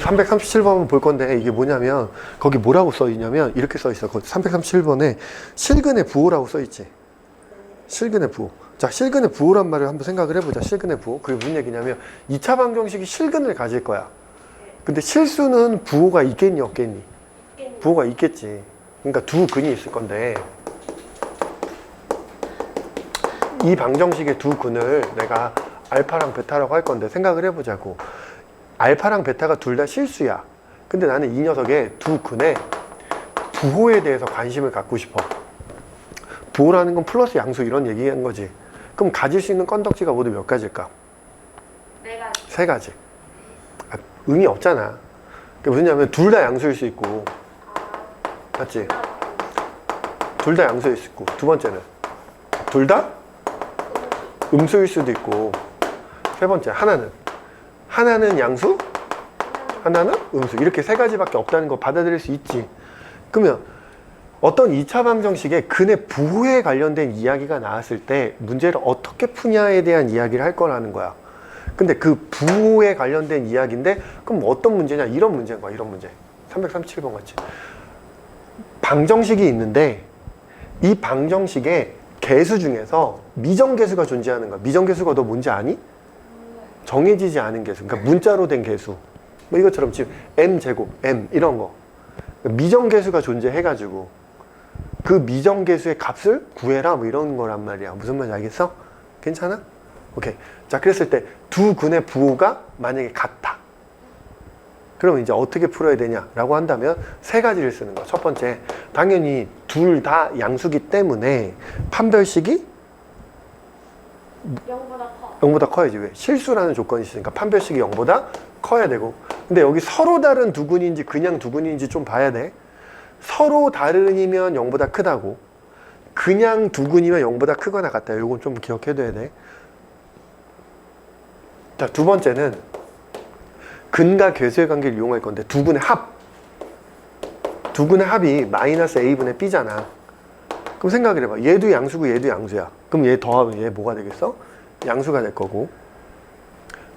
337번 볼 건데 이게 뭐냐면 거기 뭐라고 써 있냐면 이렇게 써 있어. 337번에 실근의 부호라고 써 있지. 실근의 부호. 자, 실근의 부호란 말을 한번 생각을 해보자. 실근의 부호. 그게 무슨 얘기냐면 2차 방정식이 실근을 가질 거야. 근데 실수는 부호가 있겠니 없겠니? 부호가 있겠지. 그러니까 두 근이 있을 건데 이 방정식의 두 근을 내가 알파랑 베타라고 할 건데 생각을 해보자고. 알파랑 베타가 둘 다 실수야. 근데 나는 이 녀석의 두 근의 부호에 대해서 관심을 갖고 싶어. 부호라는 건 플러스 양수 이런 얘기한 거지. 그럼 가질 수 있는 건덕지가 모두 몇 가지일까? 네 가지. 세 가지. 아, 의미 없잖아. 그게 무슨냐면 둘 다 양수일 수 있고, 맞지? 둘 다 양수일 수 있고. 두 번째는 둘 다 음수일 수도 있고. 세 번째 하나는 양수, 하나는 음수. 이렇게 세 가지밖에 없다는 거 받아들일 수 있지. 그러면 어떤 2차 방정식의 근의 부호에 관련된 이야기가 나왔을 때 문제를 어떻게 푸냐에 대한 이야기를 할 거라는 거야. 근데 그 부호에 관련된 이야기인데 그럼 어떤 문제냐? 이런 문제인 거야. 이런 문제. 337번 같이. 방정식이 있는데 이 방정식의 개수 중에서 미정계수가 존재하는 거야. 미정계수가 너 뭔지 아니? 정해지지 않은 개수. 그러니까 문자로 된 개수. 뭐 이것처럼 지금 m제곱, m 이런 거. 미정계수가 존재해가지고 그 미정계수의 값을 구해라 뭐 이런 거란 말이야. 무슨 말인지 알겠어? 괜찮아? 오케이. 자, 그랬을 때 두 근의 부호가 만약에 같다. 그러면 이제 어떻게 풀어야 되냐라고 한다면 세 가지를 쓰는 거야. 첫 번째, 당연히 둘 다 양수기 때문에 판별식이 0보다 커야지. 왜? 실수라는 조건이 있으니까 판별식이 0보다 커야 되고. 근데 여기 서로 다른 두 근인지 그냥 두 근인지 좀 봐야 돼. 서로 다른이면 0보다 크다고. 그냥 두 근이면 0보다 크거나 같다. 이건 좀 기억해둬야 돼. 자, 두 번째는 근과 괴수의 관계를 이용할 건데 두 근의 합. 두 근의 합이 마이너스 a분의 b잖아. 그럼 생각을 해봐. 얘도 양수고 얘도 양수야. 그럼 얘 더하면 얘 뭐가 되겠어? 양수가 될 거고.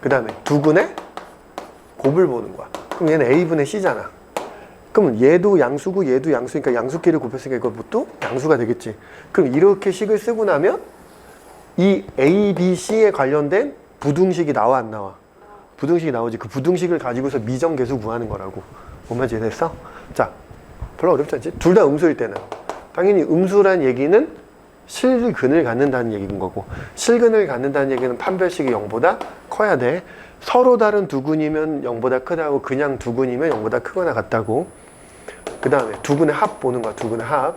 그 다음에 두 근의 곱을 보는 거야. 그럼 얘는 a분의 c잖아. 그럼 얘도 양수고 얘도 양수니까 양수끼리 곱했으니까 이것도 양수가 되겠지. 그럼 이렇게 식을 쓰고 나면 이 a, b, c에 관련된 부등식이 나와 안 나와? 부등식이 나오지. 그 부등식을 가지고서 미정계수 구하는 거라고. 뭔 말인지 이해됐어? 자, 별로 어렵지 않지? 둘 다 음수일 때는 당연히 음수란 얘기는 실근을 갖는다는 얘기인 거고, 실근을 갖는다는 얘기는 판별식이 0보다 커야 돼. 서로 다른 두 근이면 0보다 크다고, 그냥 두 근이면 0보다 크거나 같다고. 그 다음에 두 근의 합 보는 거야. 두 근의 합.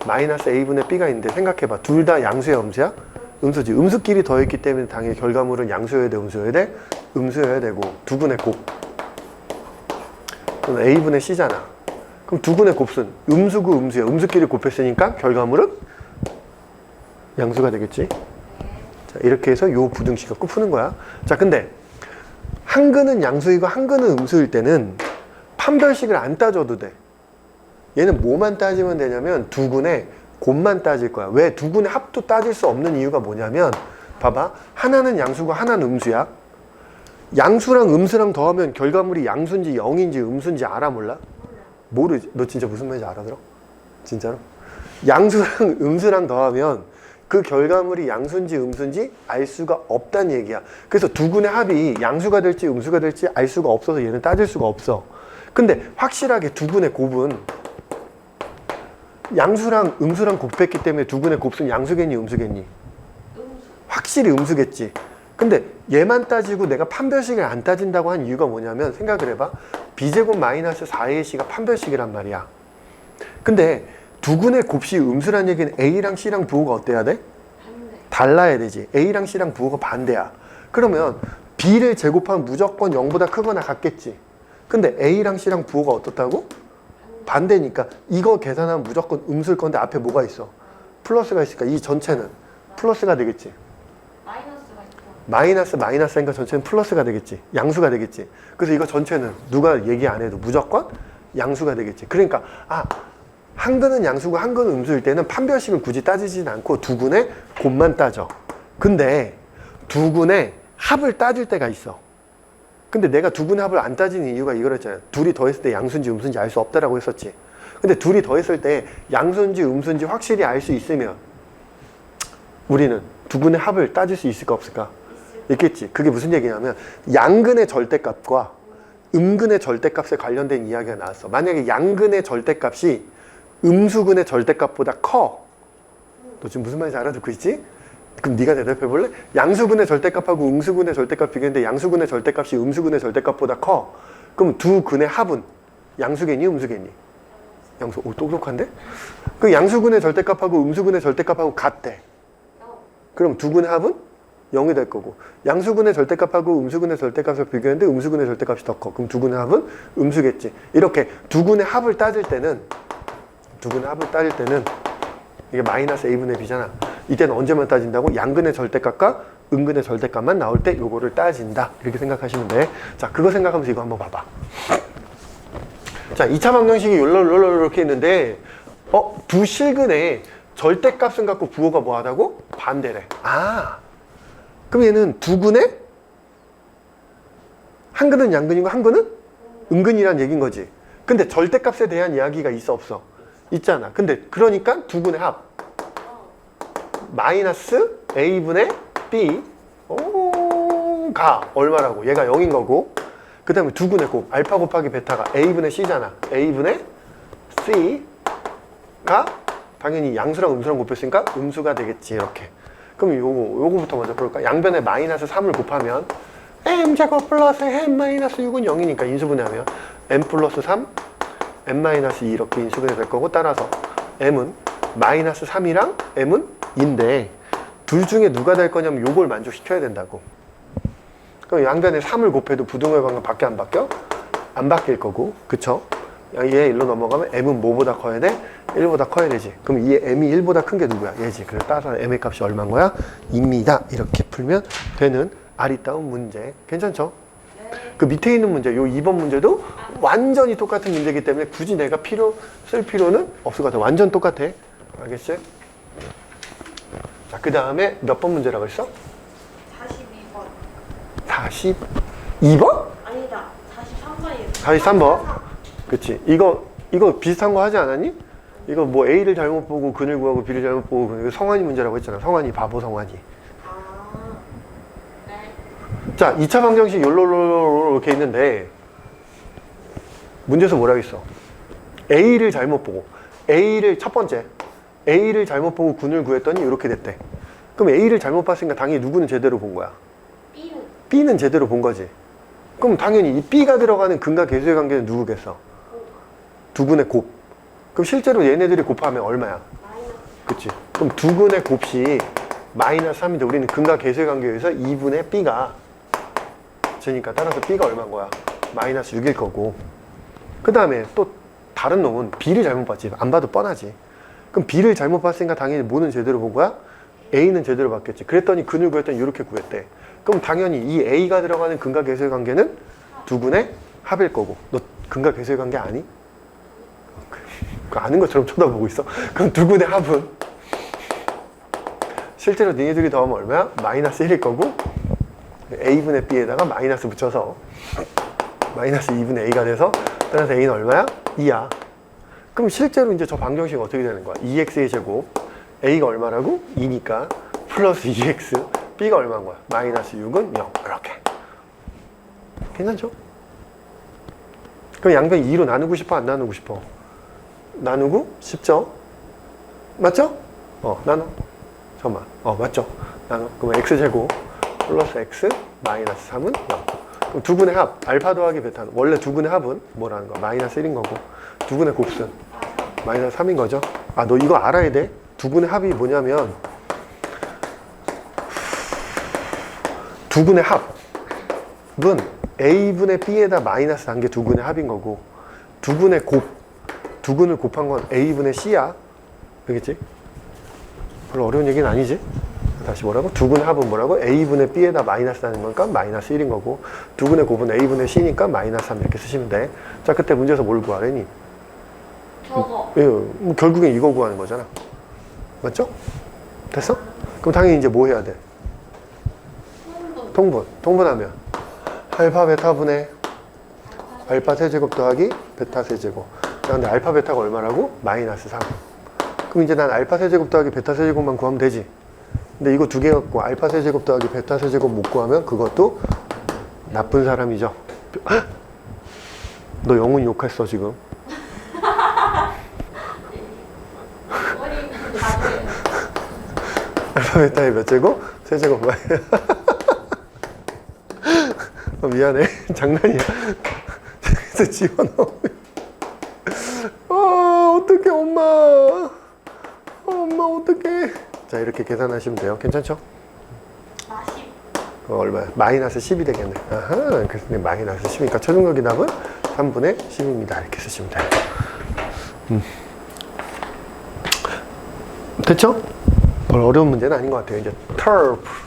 마이너스 a분의 b가 있는데 생각해봐. 둘 다 양수야 음수야? 음수지. 음수끼리 더했기 때문에 당연히 결과물은 양수여야 돼 음수여야 돼? 음수여야 되고. 두 근의 곱. 그럼 a분의 c잖아. 그럼 두 근의 곱은 음수고 음수야. 음수끼리 곱했으니까 결과물은 양수가 되겠지. 자, 이렇게 해서 요 부등식 갖고 푸는 거야. 자, 근데 한 근은 양수이고 한 근은 음수일 때는 판별식을 안 따져도 돼. 얘는 뭐만 따지면 되냐면 두 근의 곱만 따질 거야. 왜? 두 근의 합도 따질 수 없는 이유가 뭐냐면 봐봐. 하나는 양수고 하나는 음수야. 양수랑 음수랑 더하면 결과물이 양수인지 0인지 음수인지 알아 몰라? 모르지. 너 진짜 무슨 말인지 알아들어? 진짜로? 양수랑 음수랑 더하면 그 결과물이 양수인지 음수인지 알 수가 없다는 얘기야. 그래서 두 근의 합이 양수가 될지 음수가 될지 알 수가 없어서 얘는 따질 수가 없어. 근데 확실하게 두 근의 곱은 양수랑 음수랑 곱했기 때문에 두 근의 곱은 양수겠니 음수겠니? 확실히 음수겠지. 근데 얘만 따지고 내가 판별식을 안 따진다고 한 이유가 뭐냐면 생각을 해봐. b제곱 마이너스 4ac가 판별식이란 말이야. 근데 두 근의 곱이 음수란 얘기는 a랑 c랑 부호가 어때야 돼? 달라야 되지. a랑 c랑 부호가 반대야. 그러면 b를 제곱하면 무조건 0보다 크거나 같겠지. 근데 a랑 c랑 부호가 어떻다고? 반대니까 이거 계산하면 무조건 음수일 건데 앞에 뭐가 있어? 플러스가 있으니까 이 전체는 플러스가 되겠지. 마이너스니까 전체는 플러스가 되겠지. 양수가 되겠지. 그래서 이거 전체는 누가 얘기 안 해도 무조건 양수가 되겠지. 그러니까 한 근은 양수고 한 근은 음수일 때는 판별식을 굳이 따지진 않고 두 근의 곱만 따져. 근데 두 근의 합을 따질 때가 있어. 근데 내가 두근의 합을 안 따지는 이유가 이거랬잖아요. 둘이 더했을 때 양수인지 음수인지 알 수 없다라고 했었지. 근데 둘이 더했을 때 양수인지 음수인지 확실히 알 수 있으면 우리는 두근의 합을 따질 수 있을까 없을까? 있겠지. 그게 무슨 얘기냐면 양근의 절대값과 음근의 절대값에 관련된 이야기가 나왔어. 만약에 양근의 절대값이 음수근의 절대값보다 커. 너 지금 무슨 말인지 알아듣고 있지? 그럼 네가 대답해 볼래? 양수근의 절대값하고 음수근의 절대값 비교했는데 양수근의 절대값이 음수근의 절대값보다 커. 그럼 두 근의 합은 양수겠니 음수겠니? 양수. 오, 똑똑한데? 그 양수근의 절대값하고 음수근의 절대값하고 같대. 그럼 두 근의 합은 0이 될 거고, 양수근의 절대값하고 음수근의 절대값을 비교했는데 음수근의 절대값이 더 커. 그럼 두 근의 합은 음수겠지. 이렇게 두 근의 합을 따질 때는 이게 마이너스 a분의 b잖아. 이때는 언제만 따진다고? 양근의 절대값과 음근의 절대값만 나올 때 요거를 따진다. 이렇게 생각하시면 돼. 자, 그거 생각하면서 이거 한번 봐봐. 자, 2차 방정식이 이렇게 있는데 두 실근의 절대값은 갖고 부호가 뭐 하다고? 반대래. 아, 그럼 얘는 두 근에 한 근은 양근이고 한 근은 음근이란 얘기인 거지. 근데 절대값에 대한 이야기가 있어 없어? 있잖아. 근데 그러니까 두 근의 합 마이너스 a분의 b 가 얼마라고? 얘가 0인 거고, 그 다음에 두 근의 곱 알파 곱하기 베타가 a분의 c잖아. a분의 c가 당연히 양수랑 음수랑 곱했으니까 음수가 되겠지. 이렇게. 그럼 요거부터 먼저 볼까? 양변에 마이너스 3을 곱하면 m제곱 플러스 m 마이너스 6은 0이니까 인수분해하면 m 플러스 3 m 마이너스 2 이렇게 인수분해 될 거고, 따라서 m은 마이너스 3이랑 m은 2인데 둘 중에 누가 될 거냐면 요걸 만족시켜야 된다고. 그럼 양변에 3을 곱해도 부등호의 방향 밖에 안 바뀌어? 안 바뀔 거고, 그쵸? 얘 1로 넘어가면 m은 뭐보다 커야 돼? 1보다 커야 되지. 그럼 이 m이 1보다 큰 게 누구야? 얘지. 그래서 따라서 m의 값이 얼마인 거야? 2입니다. 이렇게 풀면 되는 아리따운 문제. 괜찮죠? 그 밑에 있는 문제, 요 2번 문제도 완전히 똑같은 문제이기 때문에 굳이 내가 쓸 필요는 없을 것 같아. 완전 똑같아. 알겠지? 자, 그 다음에 몇 번 문제라고 했어? 42번. 42번? 아니다. 43번이에요. 43번. 그치. 이거 비슷한 거 하지 않았니? 이거 뭐 A를 잘못 보고 근을 구하고 B를 잘못 보고, 이거 성환이 문제라고 했잖아. 성환이, 바보 성환이. 네. 자, 2차 방정식 이렇게 있는데 문제에서 뭐라고 했어? A를 잘못 보고, 첫 번째 A를 잘못 보고 근을 구했더니 이렇게 됐대. 그럼 A를 잘못 봤으니까 당연히 누구는 제대로 본 거야? B는 제대로 본 거지. 그럼 당연히 이 B가 들어가는 근과 계수의 관계는 누구겠어? 두 근의 곱. 그럼 실제로 얘네들이 곱하면 얼마야? 그치. 그럼 두 근의 곱이 마이너스 3인데 우리는 근과 계수의 관계에 의해서 2분의 B가 되니까, 따라서 B가 얼마인 거야? 마이너스 6일 거고, 그 다음에 또 다른 놈은 B를 잘못 봤지. 안 봐도 뻔하지. 그럼 B를 잘못 봤으니까 당연히 뭐는 제대로 본 거야? A는 제대로 봤겠지. 그랬더니 근을 구했더니 이렇게 구했대. 그럼 당연히 이 A가 들어가는 근과 계수의 관계는 두 근의 합일 거고. 너 근과 계수의 관계 아니? 아는 것처럼 쳐다보고 있어. 그럼 두 근의 합은 실제로 니네들이 더하면 얼마야? 마이너스 1일 거고, A분의 B에다가 마이너스 붙여서 마이너스 2분의 A가 돼서, 따라서 A는 얼마야? 2야. 그럼 실제로 이제 저 방정식은 어떻게 되는 거야? 2x의 제곱, A가 얼마라고? 2니까 플러스 2x, B가 얼마인 거야? 마이너스 6은 0. 이렇게. 괜찮죠? 그럼 양변 2로 나누고 싶어? 안 나누고 싶어? 나누고 싶죠? 맞죠? 나눠. 잠깐만. 맞죠? 나눠. 그럼 x제곱 플러스 x 마이너스 3은 0. 그럼 두 근의 합, 알파 더하기 베타는, 원래 두 근의 합은 뭐라는 거야? 마이너스 1인 거고, 두 근의 곱은 마이너스 3인 거죠? 아, 너 이거 알아야 돼. 두 근의 합이 뭐냐면, 두 근의 합은 a분의 b에다 마이너스 단 게 두 근의 합인 거고, 두 근의 두 근을 곱한 건 a분의 c야. 알겠지? 별로 어려운 얘기는 아니지? 다시 뭐라고? 두 근의 합은 뭐라고? a분의 b에다 마이너스 다는 거니까 마이너스 1인 거고, 두 근의 곱은 a분의 c니까 마이너스 3 이렇게 쓰시면 돼. 자, 그때 문제에서 뭘 구하래니? 저거. 뭐 결국엔 이거 구하는 거잖아. 맞죠? 됐어? 그럼 당연히 이제 뭐 해야 돼? 통분. 통분하면 알파 베타분의 알파 세제곱 더하기 베타 세제곱. 자, 근데 알파 베타가 얼마라고? 마이너스 3. 그럼 이제 난 알파 세제곱 더하기 베타 세제곱만 구하면 되지. 근데 이거 두 개 갖고 알파 세제곱 더하기 베타 세제곱 못 구하면 그것도 나쁜 사람이죠. 헉! 너 영훈 욕했어 지금. 어머니 다들 알파 베타의 몇 제곱? 세제곱. 미안해. 장난이야. 그래서 집어넣으면 어떡해 엄마. 엄마 어떡해. 자 이렇게 계산하시면 돼요. 괜찮죠? 40. 얼마야? 마이너스 10이 되겠네. 아하, 그래서 마이너스 10이니까 최종적인 답은 3분의 10입니다. 이렇게 쓰시면 돼요. 됐죠? 별 어려운 문제는 아닌 것 같아요. 이제 터프.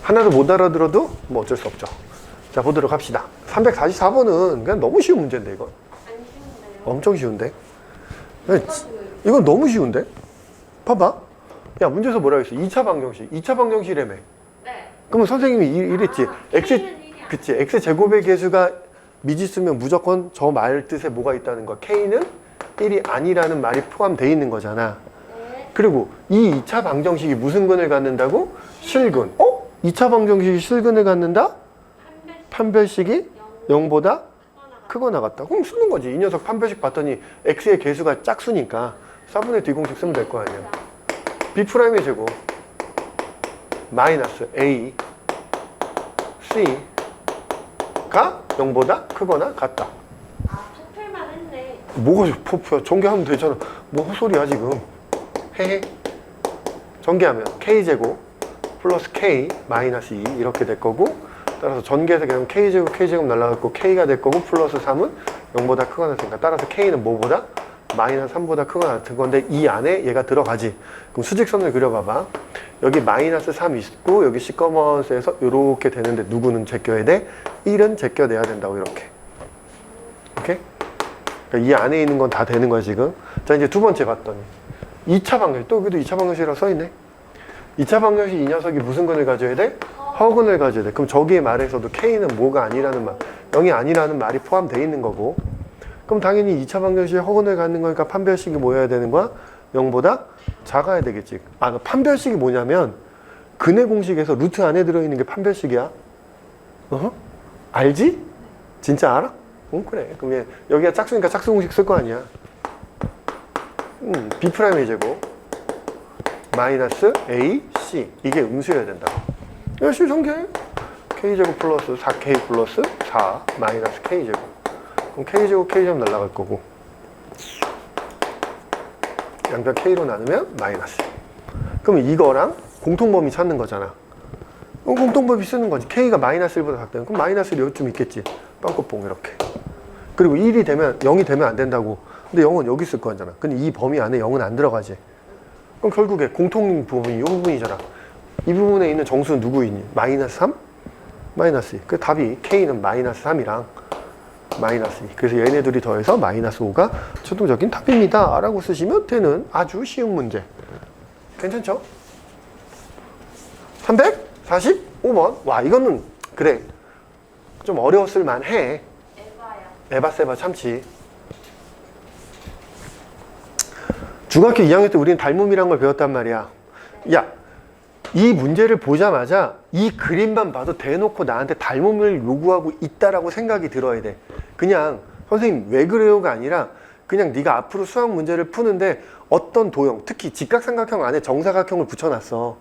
하나도 못 알아들어도 뭐 어쩔 수 없죠. 자 보도록 합시다. 344번은 그냥 너무 쉬운 문제인데 이거. 안 쉬운데요? 엄청 쉬운데? 이건 너무 쉬운데? 봐봐. 야 문제에서 뭐라고 했어? 2차 방정식. 2차 방정식이라며. 네. 그러면 선생님이 이랬지. X, K는 1이야. 그치. X제곱의 개수가 미지수면 무조건 저 말 뜻에 뭐가 있다는 거야. K는 1이 아니라는 말이 포함되어 있는 거잖아. 네. 그리고 이 2차 방정식이 무슨 근을 갖는다고? 실근. 2차 방정식이 실근을 갖는다? 판별식이 0보다 크거나 같다. 그럼 쓰는 거지. 이 녀석 판별식 봤더니 X의 개수가 짝수니까 4분의 D 공식 쓰면 될 거 아니야. B'의 제곱 마이너스 A C가 0보다 크거나 같다. 아, 토플만 했네. 뭐가 포프야? 전개하면 되잖아. 뭐 헛소리야 지금. 헤헤. 전개하면 K제곱 플러스 K 마이너스 2 이렇게 될 거고, 따라서 전개해서 그냥 K제곱 날라갔고 K가 될 거고, 플러스 3은 0보다 크거나 같으니까 따라서 K는 뭐보다? 마이너스 3보다 크거나 같은 건데 이 안에 얘가 들어가지. 그럼 수직선을 그려봐봐. 여기 마이너스 3 있고 여기 시커먼스에서 이렇게 되는데 누구는 제껴야 돼? 1은 제껴내야 된다고 이렇게. 오케이? 그러니까 이 안에 있는 건 다 되는 거야 지금. 자 이제 두 번째 봤더니 2차 방정식. 또 여기도 2차 방정식이라고 써있네. 2차 방정식 이 녀석이 무슨 근을 가져야 돼? 허근을 가져야 돼. 그럼 저기의 말에서도 K는 뭐가 아니라는 말, 0이 아니라는 말이 포함되어 있는 거고, 그럼 당연히 2차 방정식이 허근을 갖는 거니까 판별식이 뭐여야 되는 거야? 0보다 작아야 되겠지. 아, 판별식이 뭐냐면 근의 공식에서 루트 안에 들어있는 게 판별식이야. 알지? 진짜 알아? 응, 그래. 그럼 얘, 여기가 짝수니까 짝수 공식 쓸 거 아니야. B'의 제곱 마이너스 A, C 이게 음수여야 된다. 열심히 전개해. K제곱 플러스 4K 플러스 4 마이너스 K제곱. 그럼 K제곱 K제곱 날라갈 거고, 양변 K로 나누면 마이너스. 그럼 이거랑 공통범위 찾는 거잖아. 그럼 공통범위 쓰는 거지. K가 마이너스 1보다 작다면 그럼 마이너스 1이 여기쯤 있겠지. 빵꾸뽕 이렇게. 그리고 1이 되면 0이 되면 안 된다고. 근데 0은 여기 있을 거잖아. 근데 이 범위 안에 0은 안 들어가지. 그럼 결국에 공통 부분이 이 부분이잖아. 이 부분에 있는 정수는 누구이니? 마이너스 3? 마이너스 2. 그 답이 K는 마이너스 3이랑 마이너스 2. 그래서 얘네들이 더해서 마이너스 5가 최종적인 답입니다. 라고 쓰시면 되는 아주 쉬운 문제. 괜찮죠? 345번. 와, 이거는 그래. 좀 어려웠을 만해. 에바야. 에바세바 참치. 중학교 2학년 때 우리는 닮음이란 걸 배웠단 말이야. 야, 이 문제를 보자마자 이 그림만 봐도 대놓고 나한테 닮음을 요구하고 있다라고 생각이 들어야 돼. 그냥 선생님 왜 그래요가 아니라 그냥 네가 앞으로 수학 문제를 푸는데 어떤 도형, 특히 직각삼각형 안에 정사각형을 붙여놨어.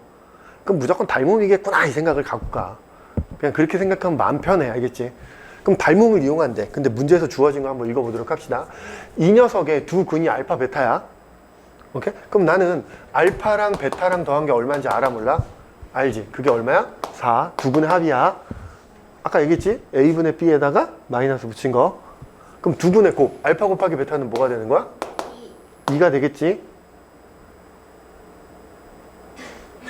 그럼 무조건 닮음이겠구나 이 생각을 갖고 가. 그냥 그렇게 생각하면 마음 편해. 알겠지? 그럼 닮음을 이용한대. 근데 문제에서 주어진 거 한번 읽어보도록 합시다. 이 녀석의 두 근이 알파 베타야. 오케이? 그럼 나는 알파랑 베타랑 더한 게 얼마인지 알아 몰라? 알지? 그게 얼마야? 4. 두 근의 합이야. 아까 얘기했지? A분의 B에다가 마이너스 붙인 거. 그럼 두 근의 곱. 알파 곱하기 베타는 뭐가 되는 거야? 2가 되겠지?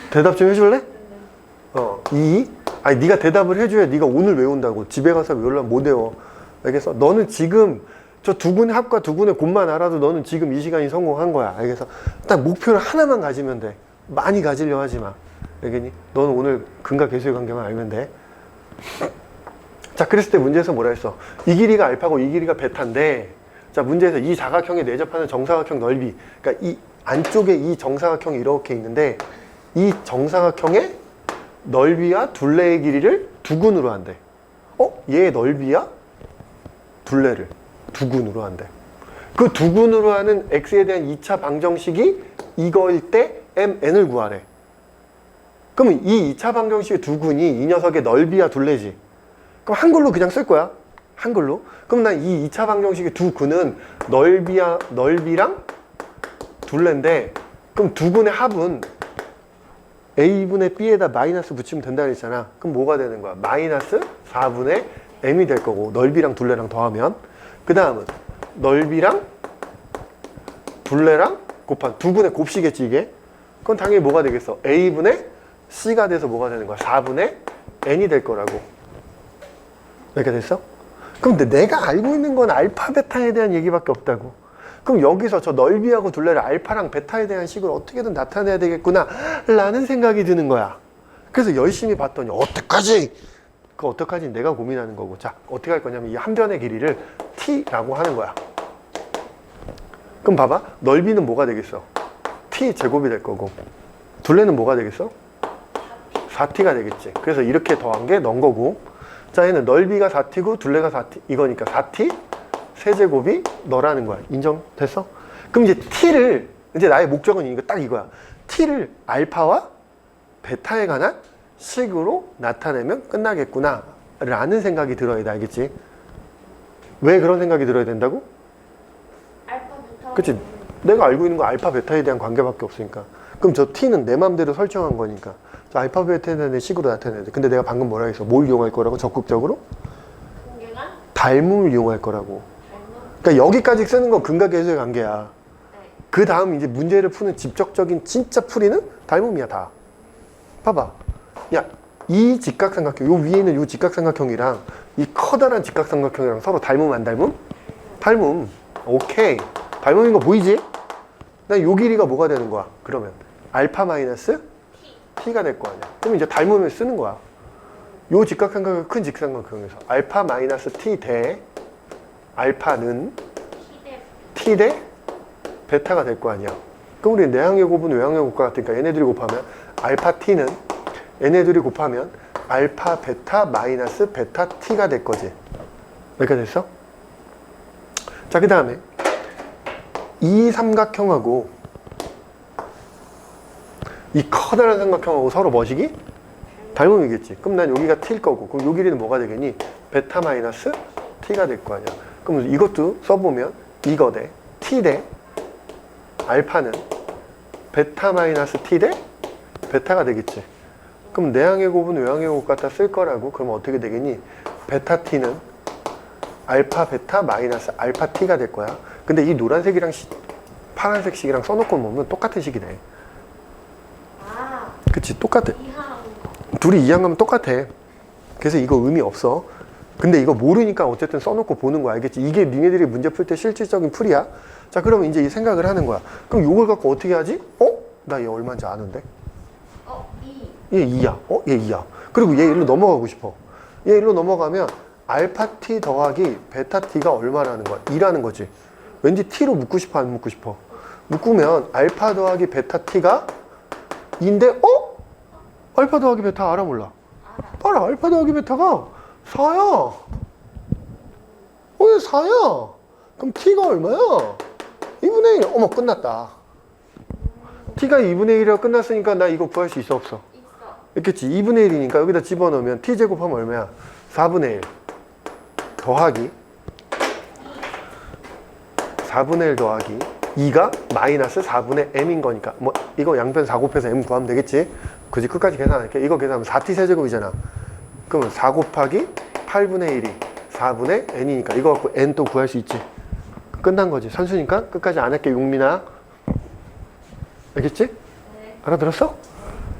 대답 좀 해줄래? 2. 아니 네가 대답을 해줘야 네가 오늘 외운다고. 집에 가서 외우려면 못 외워. 알겠어? 너는 지금 저 두 군의 합과 두 군의 곱만 알아도 너는 지금 이 시간이 성공한 거야. 알겠어? 딱 목표를 하나만 가지면 돼. 많이 가지려 하지 마. 알겠니? 넌 오늘 근과 계수의 관계만 알면 돼. 자, 그랬을 때 문제에서 뭐라 했어? 이 길이가 알파고 이 길이가 베타인데, 자, 문제에서 이 사각형에 내접하는 정사각형 넓이, 그러니까 이 안쪽에 이 정사각형이 이렇게 있는데, 이 정사각형의 넓이와 둘레의 길이를 두근으로 한대. 얘의 넓이야? 둘레를 두근으로 한대. 그 두근으로 하는 x에 대한 2차 방정식이 이거일 때 mn을 구하래. 그러면 이 2차 방정식의 두근이 이 녀석의 넓이야 둘레지. 그럼 한글로 그냥 쓸 거야. 한글로. 그럼 난 이 2차 방정식의 두근은 넓이랑 둘레인데, 그럼 두근의 합은 a분의 b에다 마이너스 붙이면 된다 그랬잖아. 그럼 뭐가 되는 거야? 마이너스 4분의 m이 될 거고, 넓이랑 둘레랑 더하면. 그 다음은 넓이랑 둘레랑 곱한 두근의 곱식이겠지 이게. 그건 당연히 뭐가 되겠어? a분의 c가 돼서 뭐가 되는 거야? 4분의 n이 될 거라고. 이렇게 됐어? 그럼 근데 내가 알고 있는 건 알파 베타에 대한 얘기밖에 없다고. 그럼 여기서 저 넓이하고 둘레를 알파랑 베타에 대한 식으로 어떻게든 나타내야 되겠구나 라는 생각이 드는 거야. 그래서 열심히 봤더니 어떡하지? 그 어떡하지? 내가 고민하는 거고. 자, 어떻게 할 거냐면 이 한 변의 길이를 t라고 하는 거야. 그럼 봐봐. 넓이는 뭐가 되겠어? t 제곱이 될 거고, 둘레는 뭐가 되겠어? 4t가 되겠지. 그래서 이렇게 더한 게 넌 거고, 자, 얘는 넓이가 4t고 둘레가 4t 이거니까 4t 세제곱이 너라는 거야. 인정됐어? 그럼 이제 t를, 이제 나의 목적은 이거 딱 이거야. t를 알파와 베타에 관한 식으로 나타내면 끝나겠구나 라는 생각이 들어야 돼. 알겠지? 왜 그런 생각이 들어야 된다고? 알파 베타. 그치? 내가 알고 있는 거 알파 베타에 대한 관계밖에 없으니까. 그럼 저 t는 내 맘대로 설정한 거니까 저 알파 베타에 대한 식으로 나타내야 돼. 근데 내가 방금 뭐라 했어? 뭘 이용할 거라고? 적극적으로? 공개관? 닮음을 이용할 거라고. 닮음? 그러니까 여기까지 쓰는 건 근과 계수의 관계야. 네. 그 다음 이제 문제를 푸는 직접적인 진짜 풀이는 닮음이야 다. 봐봐. 야, 이 직각삼각형, 요 위에 있는 요 직각삼각형이랑 이 커다란 직각삼각형이랑 서로 닮음 안 닮음? 닮음. 오케이. 닮음인 거 보이지? 나 요 길이가 뭐가 되는 거야? 그러면 알파 마이너스 t가 될 거 아니야. 그럼 이제 닮음을 쓰는 거야. 요 직각삼각형 큰 직각삼각형에서 알파 마이너스 t 대 알파는 t 대 베타가 될 거 아니야. 그럼 우리 내항의 곱은 외항의 곱과 같으니까 얘네들이 곱하면 알파 t는 얘네들이 곱하면 알파 베타 마이너스 베타 t가 될 거지. 이렇게 됐어? 자, 그 다음에 이 삼각형하고 이 커다란 삼각형하고 서로 뭐시기? 닮음이겠지. 그럼 난 여기가 t일 거고, 그럼 요 길이는 뭐가 되겠니? 베타 마이너스 t가 될 거 아니야. 그럼 이것도 써보면 이거 대 t 대 알파는 베타 마이너스 t 대 베타가 되겠지. 그럼 내항의 곱은 외항의 곱 갖다 쓸 거라고. 그럼 어떻게 되겠니? 베타 t는 알파 베타 마이너스 알파 t가 될 거야. 근데 이 노란색이랑 파란색 식이랑 써놓고 보면 똑같은 식이 돼. 아, 그치? 똑같아. 이하는 둘이 이항하면 똑같아. 그래서 이거 의미 없어. 근데 이거 모르니까 어쨌든 써놓고 보는 거야. 알겠지? 이게 니네들이 문제 풀 때 실질적인 풀이야. 자, 그러면 이제 이 생각을 하는 거야. 그럼 이걸 갖고 어떻게 하지? 나 얘 얼마인지 아는데? 2. 얘 2야. 얘 2야. 그리고 얘 일로 넘어가고 싶어. 얘 일로 넘어가면 알파 t 더하기 베타 t가 얼마라는 거야? 2라는 거지. 왠지 t로 묶고 싶어, 안 묶고 싶어? 묶으면 알파 더하기 베타 t가 2인데, 알파 더하기 베타 알아, 몰라? 알아. 알파 더하기 베타가 4야. 왜 4야? 그럼 t가 얼마야? 2분의 1. 어머, 끝났다. t가 2분의 1이라고 끝났으니까 나 이거 구할 수 있어, 없어? 있어. 있겠지. 2분의 1이니까 여기다 집어넣으면 t제곱하면 얼마야? 4분의 1 더하기 4분의 1 더하기 2가 마이너스 4분의 m인 거니까 뭐 이거 양변 4 곱해서 m 구하면 되겠지. 굳이 끝까지 계산할게. 이거 계산하면 4t 세제곱이잖아. 그러면 4 곱하기 8분의 1이 4분의 n이니까 이거 갖고 n 또 구할 수 있지. 끝난 거지. 선수니까 끝까지 안 할게. 용민아. 알겠지? 네. 알아들었어?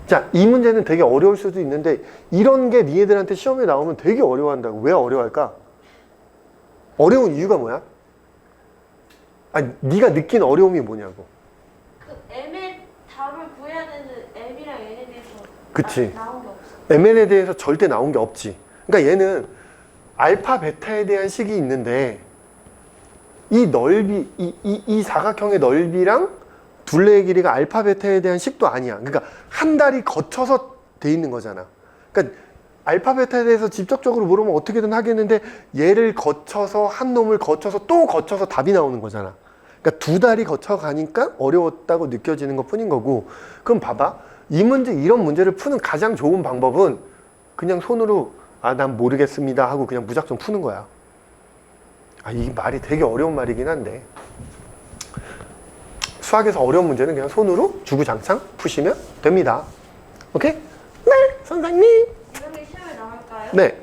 자, 이 문제는 되게 어려울 수도 있는데 이런 게 니네들한테 시험에 나오면 되게 어려워한다고. 왜 어려워할까? 어려운 이유가 뭐야? 아니, 네가 느낀 어려움이 뭐냐고. 그 m의 답을 구해야 M이랑 N에 대해서 그치. 나온 게 없어. ML에 대해서 절대 나온 게 없지. 그러니까 얘는 알파, 베타에 대한 식이 있는데 이 넓이, 이 사각형의 넓이랑 둘레의 길이가 알파, 베타에 대한 식도 아니야. 그러니까 한 달이 거쳐서 돼 있는 거잖아. 그러니까 알파, 베타에 대해서 직접적으로 물으면 어떻게든 하겠는데 얘를 거쳐서 한 놈을 거쳐서 또 거쳐서 답이 나오는 거잖아. 그러니까 두 달이 거쳐가니까 어려웠다고 느껴지는 것 뿐인 거고. 그럼 봐봐. 이 문제, 이런 문제를 푸는 가장 좋은 방법은 그냥 손으로 아, 난 모르겠습니다 하고 그냥 무작정 푸는 거야. 아, 이 말이 되게 어려운 말이긴 한데 수학에서 어려운 문제는 그냥 손으로 주구장창 푸시면 됩니다. 오케이? 네, 선생님. 이런 게 시험에 나올까요? 네.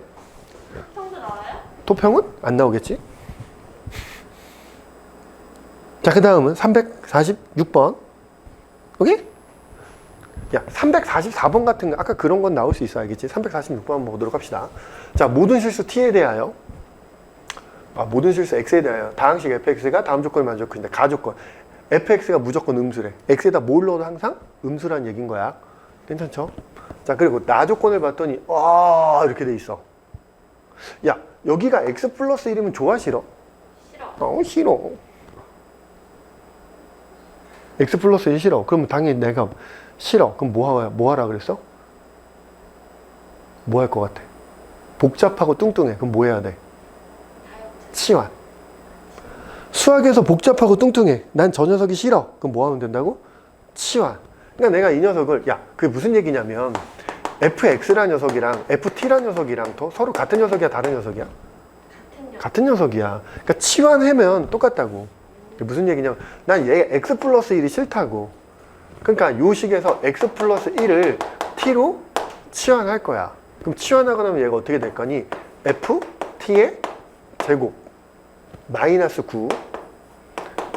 평도 나와요? 토평은 안 나오겠지? 자, 그 다음은 346번. 오케이? 야, 344번 같은 거, 아까 그런 건 나올 수 있어, 알겠지? 346번 한번 보도록 합시다. 자, 모든 실수 t에 대하여, 모든 실수 x에 대하여 다항식 fx가 다음 조건을 만족한다. 가조건. fx가 무조건 음수래. x에다 뭘 넣어도 항상 음수란 얘기인 거야. 괜찮죠? 자, 그리고 나 조건을 봤더니, 이렇게 돼 있어. 야, 여기가 x 플러스 1이면 좋아, 싫어? 싫어. 싫어. x 플러스 1 싫어. 그러면 당연히 내가 싫어. 그럼 뭐 하라 그랬어? 뭐 할 것 같아? 복잡하고 뚱뚱해. 그럼 뭐 해야 돼? 치환. 수학에서 복잡하고 뚱뚱해. 난 저 녀석이 싫어. 그럼 뭐 하면 된다고? 치환. 그러니까 내가 이 녀석을, 야, 그게 무슨 얘기냐면 fx라는 녀석이랑 ft라는 녀석이랑 서로 같은 녀석이야, 다른 녀석이야? 같은 녀석이야. 그러니까 치환하면 똑같다고. 무슨 얘기냐면 난 얘 x 플러스 1이 싫다고. 그러니까 요 식에서 x 플러스 1을 t로 치환할 거야. 그럼 치환하고 나면 얘가 어떻게 될 거니? ft의 제곱 마이너스 9.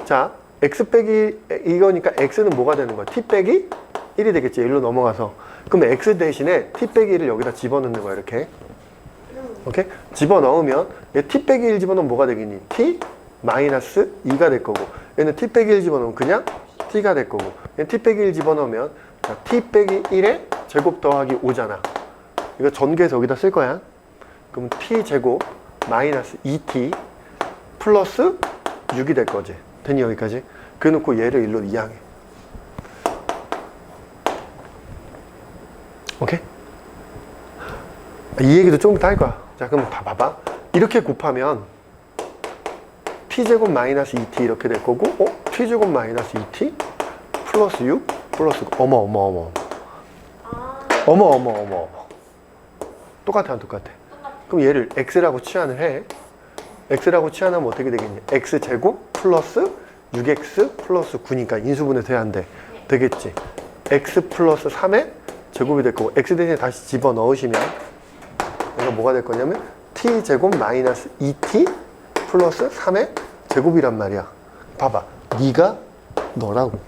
자, x 빼기 이거니까 x는 뭐가 되는 거야? t 빼기 1이 되겠지. 일로 넘어가서. 그럼 x 대신에 t 빼기 1을 여기다 집어넣는 거야, 이렇게. 오케이? 집어넣으면 얘 t 빼기 1 집어넣으면 뭐가 되겠니? t 마이너스 2가 될 거고, 얘는 t 빼기 1 집어넣으면 그냥 t가 될 거고, 얘는 t 빼기 1 집어넣으면 t 빼기 1의 제곱 더하기 5잖아. 이거 전개해서 여기다 쓸 거야. 그럼 t 제곱 마이너스 2t 플러스 6이 될 거지. 됐니, 여기까지? 그래 놓고 얘를 일로 이항해. 오케이? 이 얘기도 조금 이따 할 거야. 자, 그럼 봐봐. 이렇게 곱하면 t제곱 마이너스 2t 이렇게 될 거고, t제곱 마이너스 2t 플러스 6 플러스 9. 어머. 똑같아, 안 똑같아? 그럼 얘를 x라고 치환을 해. x라고 치환하면 어떻게 되겠니? x제곱 플러스 6x 플러스 9니까 인수분해 돼야 안 돼? 되겠지. x 플러스 3의 제곱이 될 거고, x 대신에 다시 집어넣으시면 얘가 뭐가 될 거냐면 t제곱 마이너스 2t 플러스 3의 제곱이란 말이야. 봐봐. 네가 너라고.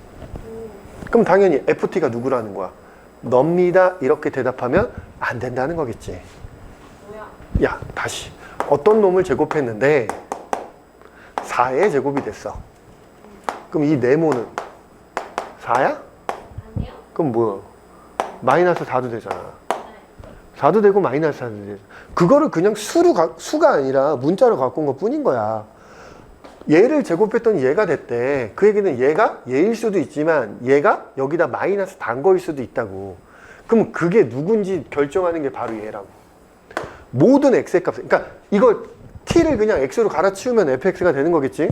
그럼 당연히 ft가 누구라는 거야? 넙니다. 이렇게 대답하면 안 된다는 거겠지. 뭐야? 야, 다시. 어떤 놈을 제곱했는데 4의 제곱이 됐어. 그럼 이 네모는 4야? 아니요. 그럼 뭐야? 마이너스 4도 되잖아. 네. 4도 되고 마이너스 4도 되잖아. 그거를 그냥 수가 아니라 문자로 갖고 온 것 뿐인 거야. 얘를 제곱했더니 얘가 됐대. 그 얘기는 얘가 얘일 수도 있지만 얘가 여기다 마이너스 단 거일 수도 있다고. 그럼 그게 누군지 결정하는 게 바로 얘라고. 모든 x의 값. 그러니까 이거 t를 그냥 x로 갈아치우면 fx가 되는 거겠지.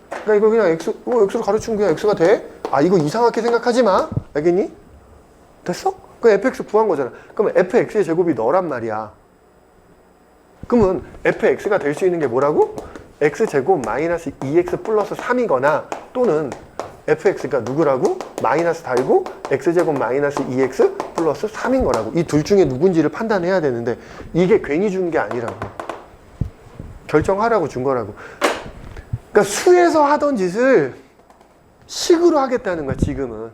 그러니까 이거 그냥 x로 갈아치우면 그냥 x가 돼? 이거 이상하게 생각하지 마. 알겠니? 됐어? 그 fx 구한 거잖아. 그러면 fx의 제곱이 너란 말이야. 그러면 fx가 될 수 있는 게 뭐라고? x제곱 마이너스 2x 플러스 3이거나 또는 fx가 누구라고? 마이너스 달고 x제곱 마이너스 2x 플러스 3인 거라고. 이 둘 중에 누군지를 판단해야 되는데 이게 괜히 준 게 아니라고. 결정하라고 준 거라고. 그러니까 수에서 하던 짓을 식으로 하겠다는 거야, 지금은.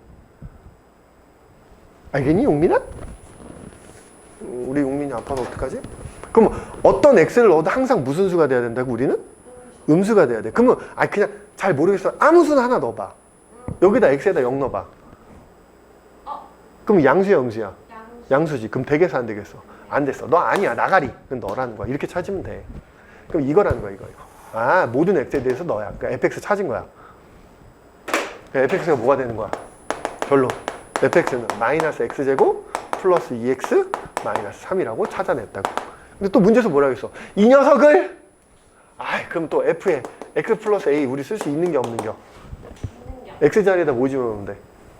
알겠니, 용민아? 우리 용민이 아빠가 어떡하지? 그럼 어떤 x를 넣어도 항상 무슨 수가 돼야 된다고, 우리는? 음수가 돼야 돼. 그러면 그냥 잘 모르겠어. 아무 수나 하나 넣어봐. 여기다 x에다 0 넣어봐. 그럼 양수야 영수야? 양수. 양수지. 그럼 되겠어 안 되겠어? 안 됐어. 너 아니야 나가리. 그럼 너라는 거야. 이렇게 찾으면 돼. 그럼 이거라는 거야 이거. 아 모든 x에 대해서 너야. 그러니까 fx 찾은 거야. 그러니까 fx가 뭐가 되는 거야? 결론. fx는 마이너스 x제곱 플러스 2x 마이너스 3이라고 찾아냈다고. 근데 또 문제에서 뭐라고 했어? 이 녀석을 그럼 또 f에 x 플러스 a 우리 쓸 수 있는 게 없는 겨? 있는겨. x 자리에다 뭐 집어넣으면 돼?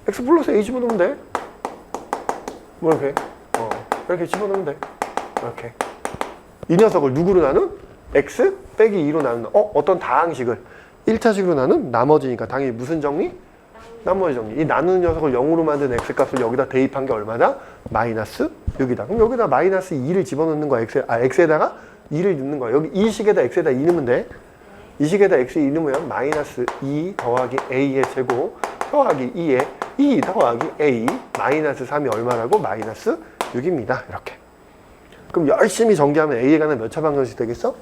x 플러스 a 집어넣으면 돼. 뭐 이렇게? 이렇게 집어넣으면 돼. 이렇게. 이 녀석을 누구로 나눈? x 빼기 2로 나눈 어떤 다항식을 1차식으로 나눈 나머지니까 당연히 무슨 정리? 나머지 정리. 이 나누는 녀석을 0으로 만든 x값을 여기다 대입한 게 얼마다? 마이너스 6이다. 그럼 여기다 마이너스 2를 집어넣는 거야. x에다가 2를 넣는 거야. 여기 이 식에다 x에다 2 넣으면 돼. 이 식에다 x 2 넣으면 마이너스 2 더하기 a의 제곱 더하기 2에 2 더하기 a 마이너스 3이 얼마라고? 마이너스 6입니다. 이렇게. 그럼 열심히 전개하면 a에 관한 몇 차 방정식 되겠어?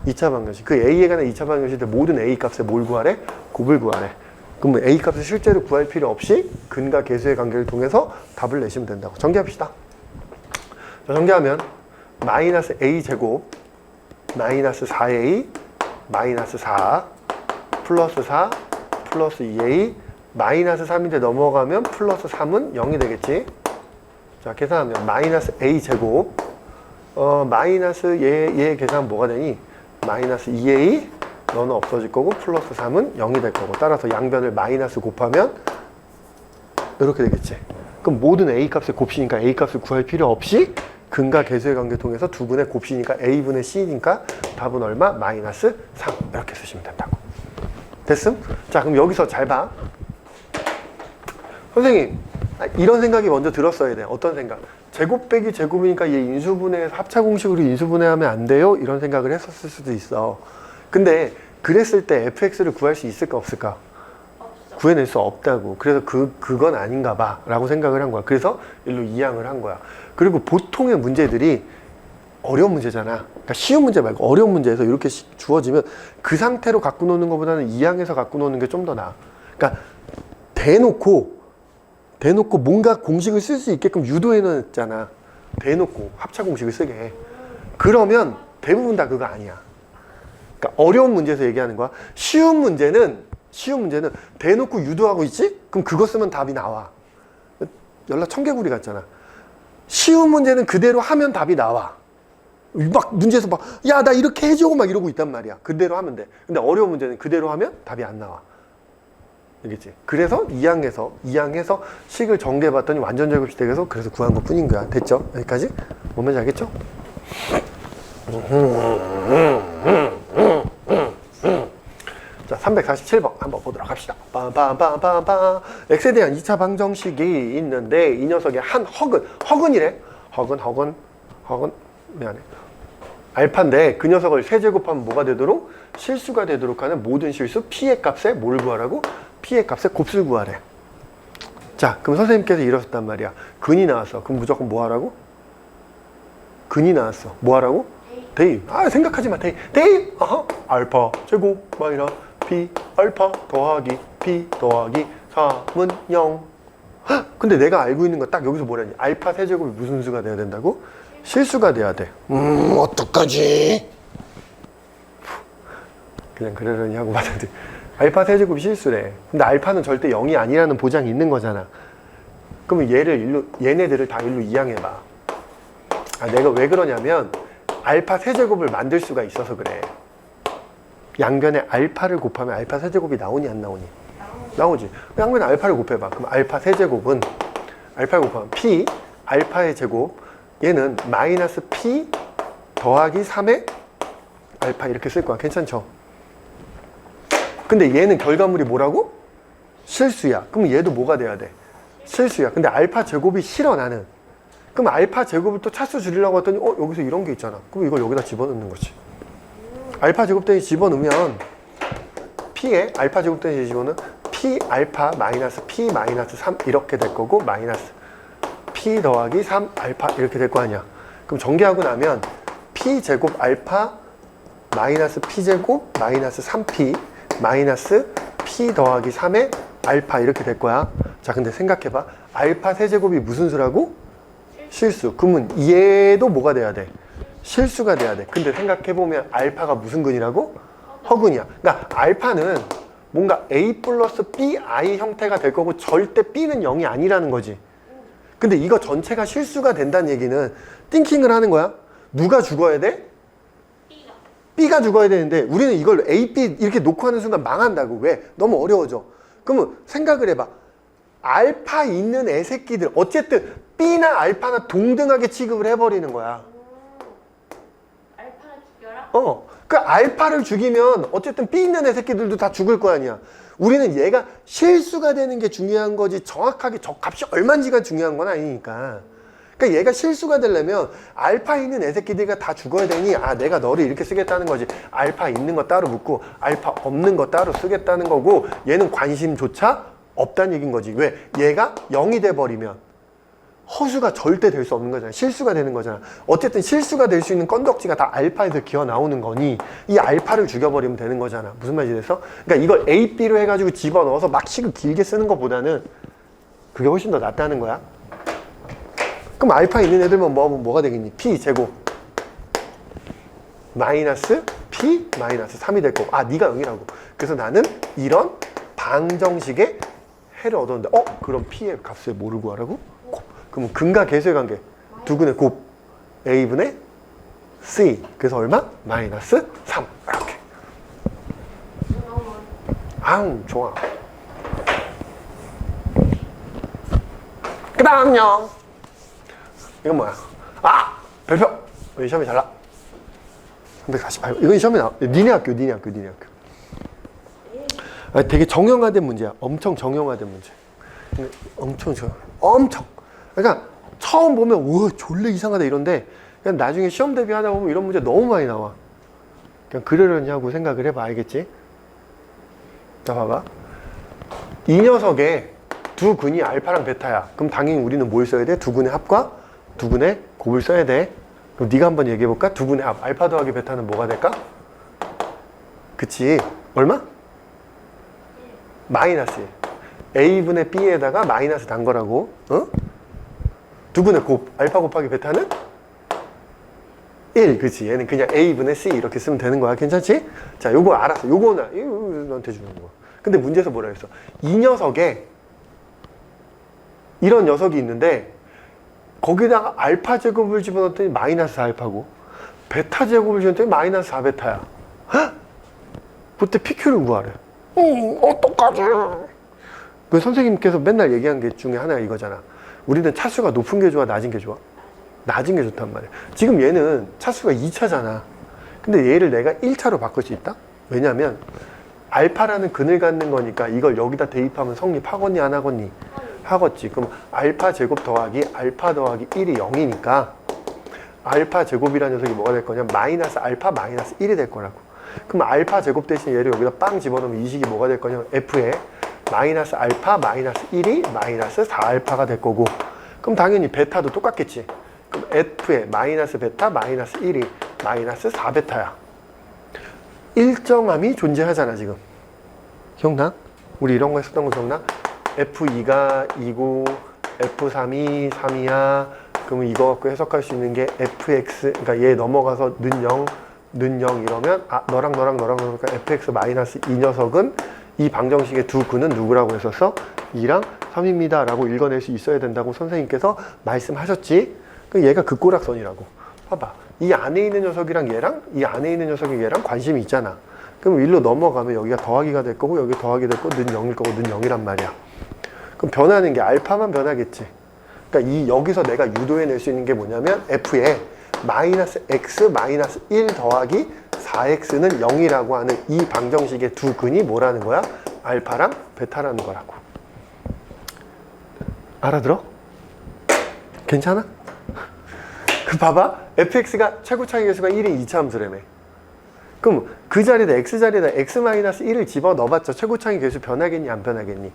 2차 방정식. 그 a에 관한 2차 방정식 때 모든 a 값에 뭘 구하래? 곱을 구하래. 그럼 a 값을 실제로 구할 필요 없이 근과 계수의 관계를 통해서 답을 내시면 된다고. 전개합시다. 자, 전개하면 마이너스 a 제곱 마이너스 4a 마이너스 4 플러스 4 플러스 2a 마이너스 3인데 넘어가면 플러스 3은 0이 되겠지. 자, 계산하면 마이너스 a 제곱 마이너스 얘 계산하면 뭐가 되니? 마이너스 2a 너는 없어질 거고 플러스 3은 0이 될 거고 따라서 양변을 마이너스 곱하면 이렇게 되겠지. 그럼 모든 a 값의 곱식이니까 a 값을 구할 필요 없이 근과 계수의 관계 통해서 두 분의 곱식이니까 a분의 c니까 답은 얼마? 마이너스 3 이렇게 쓰시면 된다고. 됐음? 자 그럼 여기서 잘 봐. 선생님 이런 생각이 먼저 들었어야 돼. 어떤 생각? 제곱 빼기 제곱이니까 얘 인수분해해서 합차 공식으로 인수분해하면 안 돼요? 이런 생각을 했었을 수도 있어. 근데 그랬을 때 fx를 구할 수 있을까 없을까? 없어. 구해낼 수 없다고. 그래서 그건 아닌가 봐 라고 생각을 한 거야. 그래서 일로 이항을 한 거야. 그리고 보통의 문제들이 어려운 문제잖아. 그러니까 쉬운 문제 말고 어려운 문제에서 이렇게 주어지면 그 상태로 갖고 노는 것보다는 이항해서 갖고 노는 게 좀 더 나아. 그러니까 대놓고 뭔가 공식을 쓸 수 있게끔 유도해 놨잖아. 대놓고 합차 공식을 쓰게. 그러면 대부분 다 그거 아니야. 그러니까 어려운 문제에서 얘기하는 거야. 쉬운 문제는 대놓고 유도하고 있지? 그럼 그거 쓰면 답이 나와. 연락 청개구리 같잖아. 쉬운 문제는 그대로 하면 답이 나와. 막 문제에서 막 야 나 이렇게 해줘 막 이러고 있단 말이야. 그대로 하면 돼. 근데 어려운 문제는 그대로 하면 답이 안 나와. 알겠지? 그래서 이항해서 식을 전개해봤더니 완전 제곱식 되겠어. 그래서 구한 것 뿐인 거야. 됐죠? 여기까지? 뭔 말인지 알겠죠? 자, 347번 한번 보도록 합시다. 빰빰빰빰빰. x에 대한 2차 방정식이 있는데 이 녀석의 한 허근이래. 허근 미안해. 알파인데 그 녀석을 세제곱하면 뭐가 되도록? 실수가 되도록 하는 모든 실수 p의 값에 뭘 구하라고? p의 값에 곱수를 구하래. 자, 그럼 선생님께서 이러셨단 말이야. 근이 나왔어. 그럼 무조건 뭐 하라고? 근이 나왔어. 뭐 하라고? 대입. 생각하지 마. 대입. 알파 제곱 마이너스 b 알파 더하기 b 더하기 3은 0. 근데 내가 알고 있는 거 딱 여기서 뭐라니? 알파 세제곱이 무슨 수가 돼야 된다고? 실수가 돼야 돼. 어떡하지? 그냥 그러려니 하고 봤는데 알파 세제곱이 실수래. 근데 알파는 절대 0이 아니라는 보장이 있는 거잖아. 그러면 얘네들을 다 일로 이항해봐. 내가 왜 그러냐면 알파 세제곱을 만들 수가 있어서 그래. 양변에 알파를 곱하면 알파 세제곱이 나오니 안 나오니? 나오지. 양변에 알파를 곱해봐. 그럼 알파 세제곱은 알파를 곱하면 p 알파의 제곱 얘는 마이너스 p 더하기 3의 알파 이렇게 쓸 거야. 괜찮죠? 근데 얘는 결과물이 뭐라고? 실수야. 그럼 얘도 뭐가 돼야 돼? 실수야. 근데 알파 제곱이 싫어 나는. 그럼 알파 제곱을 또 차수 줄이려고 했더니 여기서 이런 게 있잖아. 그럼 이걸 여기다 집어넣는 거지. 알파 제곱 대신 집어넣으면 p에 알파 제곱 대신 집어넣으면 p 알파 마이너스 p 마이너스 3 이렇게 될 거고 마이너스 p 더하기 3 알파 이렇게 될 거 아니야. 그럼 전개하고 나면 p 제곱 알파 마이너스 p 제곱 마이너스 3p 마이너스 p 더하기 3의 알파 이렇게 될 거야. 자, 근데 생각해봐. 알파 세제곱이 무슨 수라고? 실수. 그러면 얘도 뭐가 돼야 돼? 실수가 돼야 돼. 근데 생각해보면 알파가 무슨 근이라고? 허근이야. 그러니까 알파는 뭔가 A 플러스 BI 형태가 될 거고 절대 B는 0이 아니라는 거지. 근데 이거 전체가 실수가 된다는 얘기는 띵킹을 하는 거야. 누가 죽어야 돼? B가. B가 죽어야 되는데 우리는 이걸 A, B 이렇게 놓고 하는 순간 망한다고. 왜? 너무 어려워져. 그러면 생각을 해봐. 알파 있는 애새끼들 어쨌든 B나 알파나 동등하게 취급을 해버리는 거야. 알파를 죽여라? 그 알파를 죽이면 어쨌든 B 있는 애새끼들도 다 죽을 거 아니야. 우리는 얘가 실수가 되는 게 중요한 거지 정확하게 저 값이 얼마인지가 중요한 건 아니니까. 그러니까 얘가 실수가 되려면 알파 있는 애새끼들이 다 죽어야 되니 내가 너를 이렇게 쓰겠다는 거지. 알파 있는 거 따로 묻고 알파 없는 거 따로 쓰겠다는 거고 얘는 관심조차 없다는 얘기인 거지. 왜? 얘가 0이 돼버리면 허수가 절대 될 수 없는 거잖아. 실수가 되는 거잖아. 어쨌든 실수가 될 수 있는 건덕지가 다 알파에서 기어 나오는 거니 이 알파를 죽여버리면 되는 거잖아. 무슨 말인지 돼서? 그러니까 이걸 A, B로 해가지고 집어넣어서 막 식을 길게 쓰는 것보다는 그게 훨씬 더 낫다는 거야. 그럼 알파 있는 애들만 뭐가 되겠니? P 제곱 마이너스 P 마이너스 3이 될 거고 네가 0이라고. 그래서 나는 이런 방정식의 해를 얻었는데 그럼 P의 값을 뭐를 구하라고? 그러면 근과 계수의 관계 두근의 곱 A분의 C 그래서 얼마? 마이너스 3 이렇게. 좋아. 그 다음요 이건 뭐야? 별표 이 시험이 잘 나. 348 이건 시험이 나와. 니네 학교 되게 정형화된 문제야. 엄청 정형화된 문제. 엄청 그러니까 처음 보면 우와 졸래 이상하다 이런데 그냥 나중에 시험 대비하다 보면 이런 문제 너무 많이 나와. 그냥 그러려냐고 생각을 해봐. 알겠지? 자 봐봐. 이 녀석의 두 근이 알파랑 베타야. 그럼 당연히 우리는 뭘 써야 돼? 두 근의 합과 두 근의 곱을 써야 돼. 그럼 네가 한번 얘기해볼까? 두 근의 합 알파 더하기 베타는 뭐가 될까? 그치? 얼마? 마이너스 1. A분의 B에다가 마이너스 단 거라고. 두 근의 곱 알파 곱하기 베타는 1. 그치? 얘는 그냥 A분의 C 이렇게 쓰면 되는 거야. 괜찮지? 자 요거 알았어. 요거는 이거 너한테 주는 거야. 근데 문제에서 뭐라 했어? 이 녀석에 이런 녀석이 있는데 거기다가 알파 제곱을 집어넣었더니 마이너스 4알파고 베타 제곱을 집어넣었더니 마이너스 4베타야. 그때 PQ를 구하래. 어떡하지? 그 선생님께서 맨날 얘기한 게 중에 하나가 이거잖아. 우리는 차수가 높은 게 좋아, 낮은 게 좋아? 낮은 게 좋단 말이야. 지금 얘는 차수가 2차잖아. 근데 얘를 내가 1차로 바꿀 수 있다? 왜냐면 알파라는 근을 갖는 거니까 이걸 여기다 대입하면 성립하겠니 안 하겠니? 하겠지. 그럼 알파 제곱 더하기 알파 더하기 1이 0이니까 알파 제곱이라는 녀석이 뭐가 될 거냐? 마이너스 알파 마이너스 1이 될 거라고. 그럼 알파 제곱 대신 얘를 여기다 빵 집어넣으면 이 식이 뭐가 될 거냐? F에 마이너스 알파 마이너스 1이 마이너스 4알파가 될 거고 그럼 당연히 베타도 똑같겠지. 그럼 F에 마이너스 베타 마이너스 1이 마이너스 4베타야. 일정함이 존재하잖아 지금. 기억나? 우리 이런 거 했었던 거 기억나? F2가 2고 F3이 3이야. 그러면 이거 갖고 해석할 수 있는 게 fx, 그러니까 얘 넘어가서 는 0, 는 0 이러면 너랑 그러니까 fx 마이너스 이 녀석은 이 방정식의 두 근은 누구라고 했었어? 2랑 3입니다 라고 읽어낼 수 있어야 된다고 선생님께서 말씀하셨지. 얘가 극고락선이라고. 봐봐. 이 안에 있는 녀석이랑 얘랑 이 안에 있는 녀석이 얘랑 관심이 있잖아. 그럼 일로 넘어가면 여기가 더하기가 될 거고 여기 더하기 될 거고 는 0일 거고 는 0이란 말이야. 그럼 변하는 게 알파만 변하겠지. 그러니까 이 여기서 내가 유도해낼 수 있는 게 뭐냐면 f에 마이너스 x 마이너스 1 더하기 4x는 0이라고 하는 이 방정식의 두 근이 뭐라는 거야? 알파랑 베타라는 거라고. 알아들어? 괜찮아? 그 봐봐. fx가 최고차이 계수가 1인 2차 함수라며. 그럼 그 자리에다 x 자리에다 x 마이너스 1을 집어넣어봤자 최고차이 계수 변하겠니 안 변하겠니?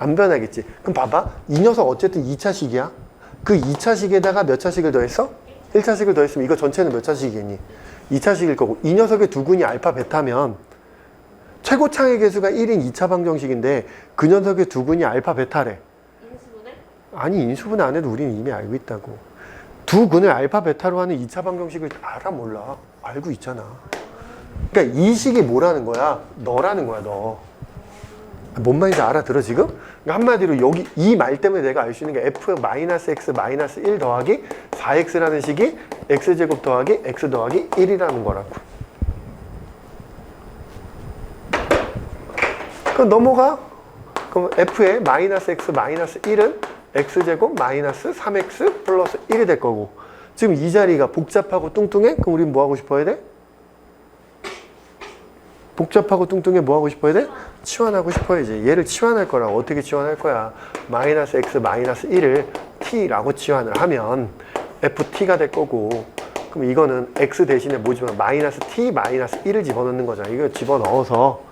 안 변하겠지. 그럼 봐봐. 이 녀석 어쨌든 2차식이야. 그 2차식에다가 몇 차식을 더했어? 1차식을 더했으면 이거 전체는 몇 차식이겠니? 2차식일 거고 이 녀석의 두 근이 알파 베타면 최고차의 계수가 1인 2차 방정식인데 그 녀석의 두 근이 알파 베타래. 인수분해? 아니 인수분 안 해도 우리는 이미 알고 있다고. 두 근을 알파 베타로 하는 2차 방정식을 알아 몰라? 알고 있잖아. 그러니까 이 식이 뭐라는 거야? 너라는 거야 너. 뭔 말인지 알아들어 지금? 그러니까 한마디로 여기 이 말 때문에 내가 알 수 있는 게 f-x-1 더하기 4x라는 식이 x제곱 더하기 x 더하기 1이라는 거라고. 그럼 넘어가. 그럼 f의 -x-1은 x제곱 마이너스 3x 플러스 1이 될 거고, 지금 이 자리가 복잡하고 뚱뚱해? 그럼 우린 뭐 하고 싶어야 돼? 복잡하고 뚱뚱해 뭐 하고 싶어야 돼? 치환하고 싶어야지. 얘를 치환할 거라. 어떻게 치환할 거야? 마이너스 x 마이너스 1을 t라고 치환을 하면 ft가 될 거고, 그럼 이거는 x 대신에 뭐 집어넣어? 마이너스 t 마이너스 1을 집어넣는 거잖아. 이거 집어넣어서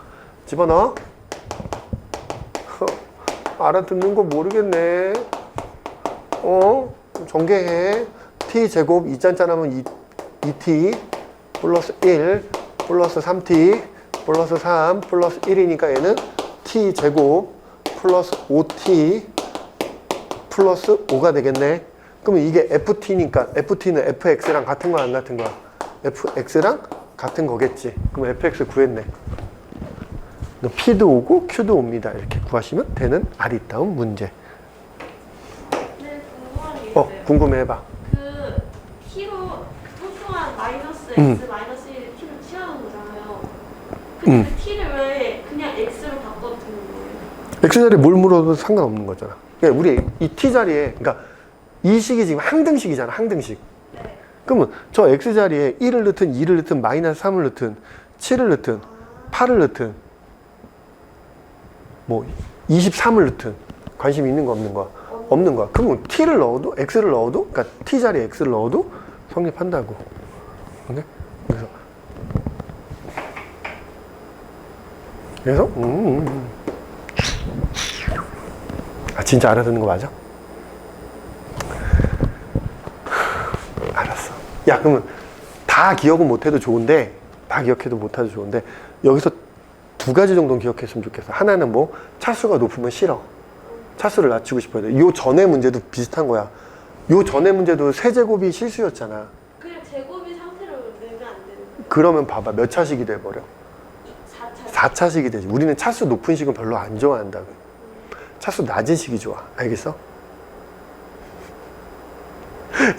집어넣어? 알아듣는 거 모르겠네. 전개해. t제곱 2짠짠 하면 2t 플러스 1 플러스 3t 플러스 3 플러스 1이니까 얘는 t제곱 플러스 5t 플러스 5가 되겠네. 그러면 이게 ft니까 ft는 fx랑 같은 거야 안 같은 거야? fx랑 같은 거겠지. 그럼 fx 구했네. P도 오고 Q도 옵니다. 이렇게 구하시면 되는 아리따운 문제. 네, 궁금한 게 있어요. 궁금해봐. 그 t로 소중한 마이너스 x 마이너스 1을 t로 치하는 거잖아요. 근데 그 t를 왜 그냥 x로 바꿔두는 거예요? X자리에 뭘 물어도 상관없는 거잖아. 그러니까 우리 이 T자리에, 그러니까 이 식이 지금 항등식이잖아. 항등식. 네. 그러면 저 X자리에 1을 넣든 2를 넣든 마이너스 3을 넣든 7을 넣든 8을 넣든 뭐 23을 넣든 관심 있는 거 없는 거야? 없는 거야. 그러면 T를 넣어도 X를 넣어도, 그러니까 T자리에 X를 넣어도 성립한다고. 오케이? 그래서 아 진짜 알아듣는 거 맞아? 알았어. 야 그러면 다 기억은 못해도 좋은데, 다 기억해도 못해도 좋은데 여기서 두 가지 정도는 기억했으면 좋겠어. 하나는 뭐 차수가 높으면 싫어. 차수를 낮추고 싶어야 돼. 요 전에 문제도 비슷한 거야. 요 전에 문제도 세제곱이 실수였잖아. 그냥 제곱이 상태로 내면 안 되는 거예요? 그러면 봐봐 몇 차식이 돼버려? 4차. 4차식이 되지. 우리는 차수 높은 식은 별로 안 좋아한다고. 차수 낮은 식이 좋아. 알겠어?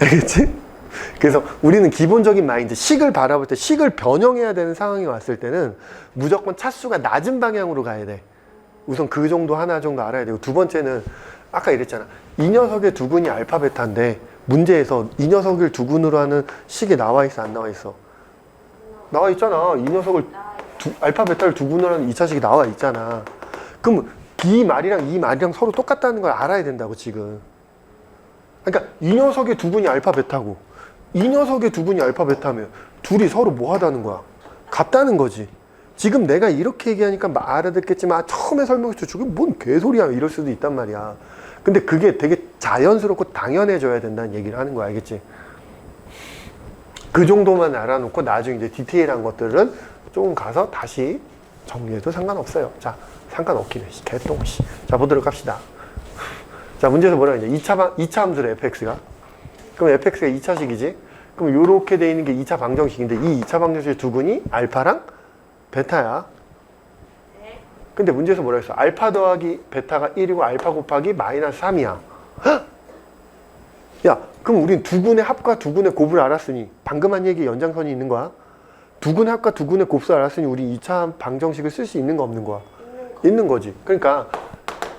알겠지? 그래서 우리는 기본적인 마인드, 식을 바라볼 때 식을 변형해야 되는 상황이 왔을 때는 무조건 차수가 낮은 방향으로 가야 돼. 우선 그 정도 하나 정도 알아야 되고, 두 번째는 아까 이랬잖아. 이 녀석의 두근이 알파 베타인데 문제에서 이 녀석을 두근으로 하는 식이 나와 있어 안 나와 있어? 나와 있잖아. 이 녀석을 알파 베타를 두근으로 하는 2차식이 나와 있잖아. 그럼 이 말이랑 서로 똑같다는 걸 알아야 된다고 지금. 그러니까 이 녀석의 두근이 알파 베타고 이 녀석의 두근이 알파 베타면 둘이 서로 뭐 하다는 거야? 같다는 거지. 지금 내가 이렇게 얘기하니까 알아듣겠지만 처음에 설명했을 때 저게 뭔 개소리야 이럴 수도 있단 말이야. 근데 그게 되게 자연스럽고 당연해져야 된다는 얘기를 하는 거야. 알겠지? 그 정도만 알아놓고 나중에 이제 디테일한 것들은 조금 가서 다시 정리해도 상관없어요. 자, 상관없긴 해. 개똥. 자, 보도록 합시다. 자, 문제에서 뭐라고 했냐? 2차 함수래, fx가. 그럼 fx가 2차식이지? 그럼 요렇게 돼 있는 게 2차 방정식인데 이 2차 방정식의 두근이 알파랑 베타야. 네. 근데 문제에서 뭐라 했어? 알파 더하기 베타가 1이고 알파 곱하기 마이너스 3이야. 헉! 야, 그럼 우린 두근의 합과 두근의 곱을 알았으니 방금 한 얘기 연장선이 있는 거야. 두근의 합과 두근의 곱을 알았으니 우리 2차 방정식을 쓸 수 있는 거 없는 거야? 있는 거지. 그러니까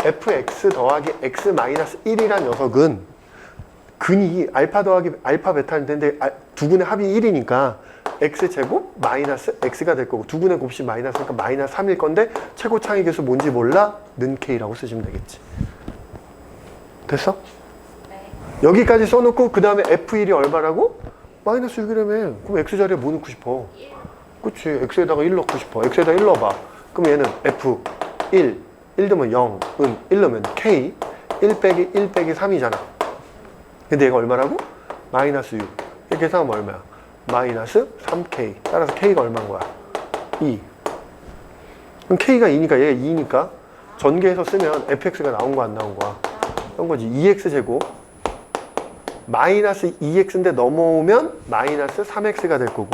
fx 더하기 x 마이너스 1이란 녀석은 근이 알파 더하기 알파 베타일 텐데 두근의 합이 1이니까 x제곱 마이너스 x가 될 거고 두근의 곱이 마이너스니까 마이너스 3일 건데 최고 창의 계수 뭔지 몰라? 는 k라고 쓰시면 되겠지. 됐어? 네. 여기까지 써놓고 그 다음에 f1이 얼마라고? 마이너스 6이라며. 그럼 x자리에 뭐 넣고 싶어? 그치. x에다가 1 넣고 싶어. x에다 1 넣어봐. 그럼 얘는 f1 1 넣으면 0, 1 넣으면 k 1 빼기 1 빼기 3이잖아. 근데 얘가 얼마라고? 마이너스 6. 이렇게 계산하면 얼마야? 마이너스 3k. 따라서 k가 얼마인 거야? 2. 그럼 k가 2니까 얘가 2니까 전개해서 쓰면 fx가 나온 거 안 나온 거야? 이런 거지. 2x제곱 마이너스 2x인데 넘어오면 마이너스 3x가 될 거고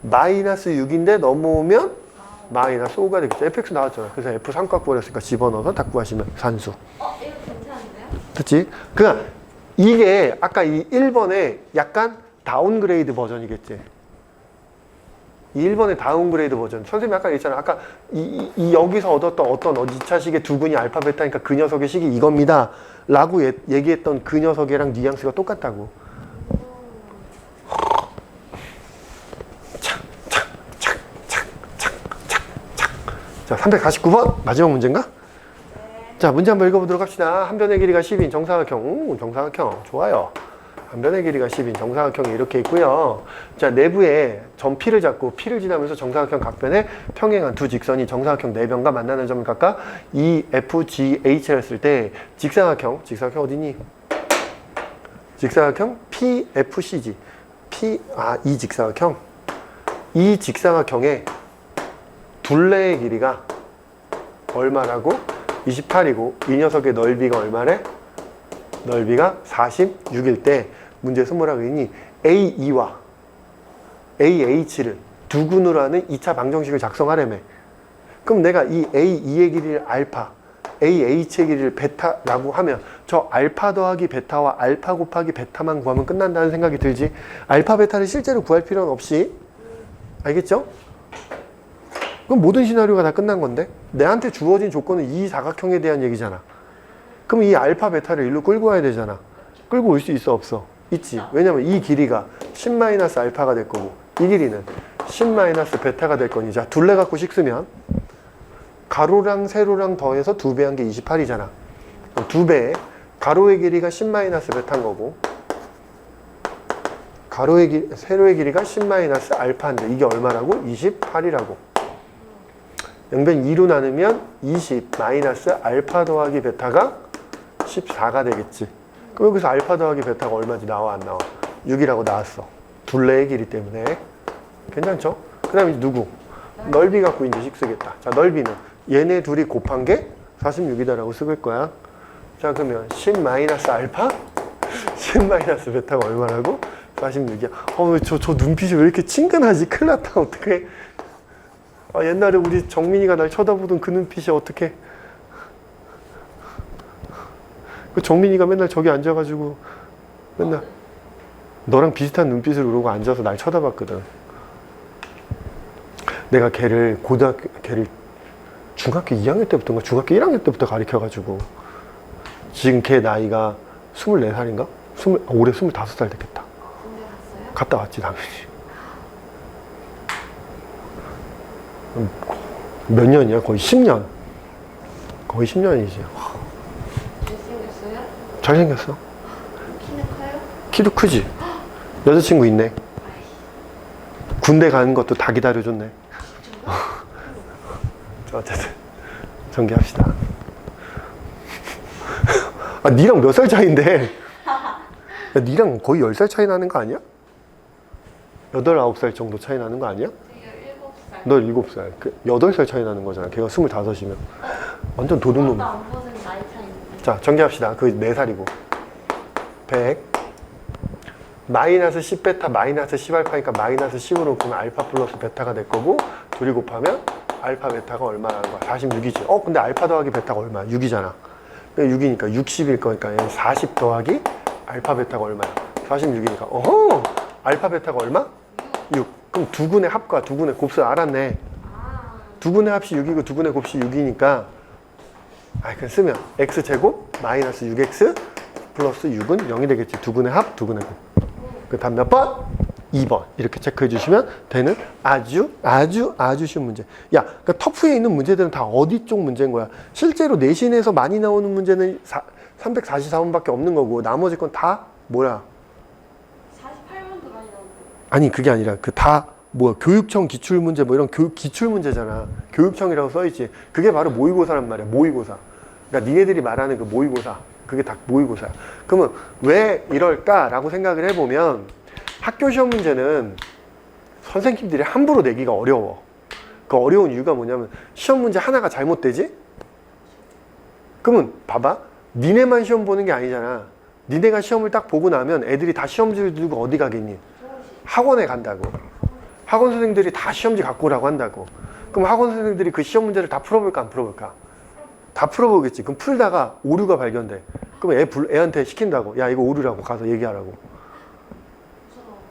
마이너스 6인데 넘어오면 마이너스 5가 되겠죠. fx 나왔잖아. 그래서 f 삼각 구하랬으니까 집어넣어서 다 구하시면 산수. 이거 괜찮은데요? 그치? 그러니까 이게 아까 이 1번의 약간 다운그레이드 버전이겠지. 이 1번의 다운그레이드 버전. 선생님이 아까 얘기했잖아. 아까 이 여기서 얻었던 어떤 2차식의 두근이 알파 베타니까 그 녀석의 식이 이겁니다. 라고 얘기했던 그 녀석이랑 뉘앙스가 똑같다고. 자, 349번 마지막 문제인가? 자, 문제 한번 읽어보도록 합시다. 한 변의 길이가 10인 정사각형. 정사각형. 좋아요. 한 변의 길이가 10인 정사각형이 이렇게 있고요. 자, 내부에 점 P를 잡고 P를 지나면서 정사각형 각변에 평행한 두 직선이 정사각형 네 변과 만나는 점을 각각 EFGH를 했을 때 직사각형 어디니? 직사각형 PFCG. 이 직사각형. 이 직사각형의 둘레의 길이가 얼마라고? 28이고 이 녀석의 넓이가 얼마래? 넓이가 46일 때 문제에서 뭐라고 했니? AE와 AH를 두근으로 하는 2차 방정식을 작성하려며. 그럼 내가 이 AE의 길이를 알파, AH의 길이를 베타라고 하면 저 알파 더하기 베타와 알파 곱하기 베타만 구하면 끝난다는 생각이 들지? 알파 베타를 실제로 구할 필요는 없이. 알겠죠? 그럼 모든 시나리오가 다 끝난 건데 내한테 주어진 조건은 이 사각형에 대한 얘기잖아. 그럼 이 알파 베타를 일로 끌고 와야 되잖아. 끌고 올 수 있어 없어? 있지. 왜냐면 이 길이가 10-알파가 될 거고 이 길이는 10-베타가 될 거니. 자, 둘레 갖고 식 쓰면 가로랑 세로랑 더해서 2배 한 게 28이잖아. 2배 가로의 길이가 10-베타인 거고 세로의 길이가 10-알파인데 이게 얼마라고? 28이라고. 영변 2로 나누면 20 마이너스 알파 더하기 베타가 14가 되겠지. 그럼 여기서 알파 더하기 베타가 얼마지? 나와 안 나와? 6이라고 나왔어. 둘레의 길이 때문에. 괜찮죠? 그 다음에 누구? 넓이 갖고 이제 식 쓰겠다. 자, 넓이는 얘네 둘이 곱한 게 46이다라고 쓸 거야. 자, 그러면 10 마이너스 알파? 10 마이너스 베타가 얼마라고? 46이야. 저 눈빛이 왜 이렇게 친근하지? 큰일 났다. 어떡해. 옛날에 우리 정민이가 날 쳐다보던 그 눈빛이 어떡해. 그 정민이가 맨날 저기 앉아가지고 맨날 너랑 비슷한 눈빛을 그러고 앉아서 날 쳐다봤거든. 내가 걔를 중학교 2학년 때부터인가 중학교 1학년 때부터 가르쳐가지고 지금 걔 나이가 24살인가? 올해 25살 됐겠다. 군대 갔어요? 갔다 왔지 당연히. 몇 년이야? 거의 10년. 거의 10년이지. 잘생겼어요? 잘생겼어. 키는 커요? 키도 크지? 여자친구 있네. 군대 가는 것도 다 기다려줬네. 자, 어쨌든 전개합시다. 니랑 몇 살 차이인데? 야, 니랑 거의 10살 차이 나는 거 아니야? 8, 9살 정도 차이 나는 거 아니야? 제가 7살. 너 7살. 8살 차이 나는 거잖아. 걔가 25이면. 완전 도둑놈. 안 보는 나이 차이인데. 자, 전개합시다. 그 4살이고. 100. 마이너스 10베타 마이너스 10알파니까 마이너스 10으로 보면 알파 플러스 베타가 될 거고 둘이 곱하면 알파 베타가 얼마라는 거야? 46이지. 근데 알파 더하기 베타가 얼마야? 6이잖아. 6이니까 60일 거니까 40 더하기 알파 베타가 얼마야? 46이니까 어허! 알파 베타가 얼마? 6. 그럼 두근의 합과 두근의 곱수 알았네. 두근의 합이 6이고 두근의 곱이 6이니까 그냥 쓰면 x제곱 마이너스 6x 플러스 6은 0이 되겠지. 두근의 합, 두근의 곱. 그 다음 몇 번? 2번. 이렇게 체크해 주시면 되는 아주 쉬운 문제. 야, 그러니까 터프에 있는 문제들은 다 어디 쪽 문제인 거야? 실제로 내신에서 많이 나오는 문제는 344번밖에 없는 거고 나머지 건 다 뭐야? 48번도 많이 나오고. 아니, 그게 아니라 교육청 기출문제 뭐 이런 기출문제잖아. 교육청이라고 써있지. 그게 바로 모의고사란 말이야. 모의고사. 그러니까 니네들이 말하는 그 모의고사. 그게 다 모의고사야. 그러면 왜 이럴까라고 생각을 해보면 학교 시험 문제는 선생님들이 함부로 내기가 어려워. 그 어려운 이유가 뭐냐면 시험 문제 하나가 잘못되지? 그러면 봐봐. 니네만 시험 보는 게 아니잖아. 니네가 시험을 딱 보고 나면 애들이 다 시험지를 들고 어디 가겠니? 학원에 간다고. 학원 선생님들이 다 시험지 갖고 오라고 한다고. 그럼 학원 선생님들이 그 시험 문제를 다 풀어볼까 안 풀어볼까? 다 풀어보겠지. 그럼 풀다가 오류가 발견돼. 그럼 애한테 시킨다고. 야, 이거 오류라고 가서 얘기하라고.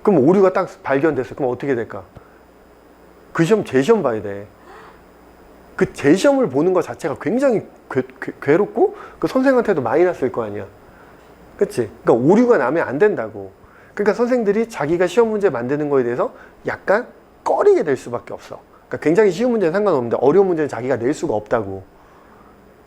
그럼 오류가 딱 발견됐어. 그럼 어떻게 될까? 그 시험 재시험 봐야 돼. 그 재시험을 보는 것 자체가 굉장히 괴롭고 그 선생한테도 마이너스일 거 아니야. 그치? 그러니까 오류가 나면 안 된다고. 그러니까 선생들이 자기가 시험 문제 만드는 거에 대해서 약간 꺼리게 될 수밖에 없어. 그러니까 굉장히 쉬운 문제는 상관없는데 어려운 문제는 자기가 낼 수가 없다고.